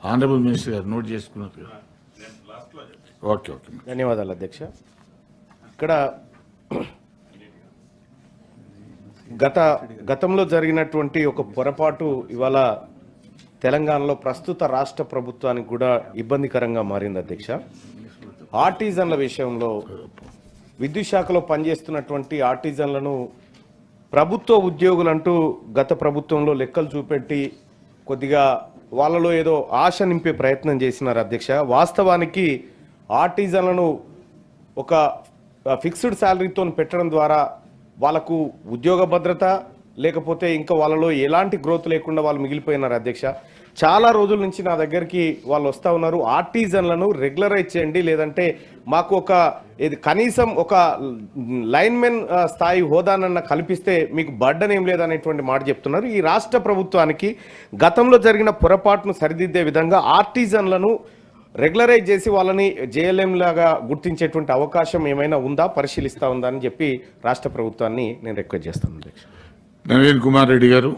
Honourable minister గారు note చేసుకున్నారు. Okay okay. ధన్యవాదాలు అధ్యక్ష. ఇక్కడ గతంలో జరిగినటువంటి ఒక పొరపాటు ఇవాళ తెలంగాణలో ప్రస్తుత రాష్ట్ర ప్రభుత్వానికి కూడా ఇబ్బందికరంగా మారింది అధ్యక్ష. ఆర్టిజన్ల విషయంలో విద్యుత్ శాఖలో పనిచేస్తున్నటువంటి ఆర్టిజన్లను ప్రభుత్వ ఉద్యోగులంటూ గత ప్రభుత్వంలో లెక్కలు చూపెట్టి కొద్దిగా వాళ్ళలో ఏదో ఆశ నింపే ప్రయత్నం చేసినారు అధ్యక్ష. వాస్తవానికి ఆర్టిజన్లను ఒక ఫిక్స్డ్ శాలరీతో పెట్టడం ద్వారా వాళ్ళకు ఉద్యోగ భద్రత లేకపోతే ఇంకా వాళ్ళలో ఎలాంటి గ్రోత్ లేకుండా వాళ్ళు మిగిలిపోయినారు అధ్యక్ష. చాలా రోజుల నుంచి నా దగ్గరికి వాళ్ళు వస్తూ ఉన్నారు, ఆర్టిజన్లను రెగ్యులరైజ్ చేయండి, లేదంటే మాకు ఒక కనీసం ఒక లైన్మెన్ స్థాయి హోదానన్న కల్పిస్తే మీకు బర్డన్ ఏం లేదనేటువంటి మాట చెప్తున్నారు. ఈ రాష్ట్ర ప్రభుత్వానికి గతంలో జరిగిన పొరపాటును సరిదిద్దే విధంగా ఆర్టిజన్లను రెగ్యులరైజ్ చేసి వాళ్ళని జేఎల్ఎం లాగా గుర్తించేటువంటి అవకాశం ఏమైనా ఉందా, పరిశీలిస్తా ఉందా అని చెప్పి రాష్ట్ర ప్రభుత్వాన్ని నేను రిక్వెస్ట్ చేస్తాను అధ్యక్ష. నవీన్ కుమార్ రెడ్డి గారు.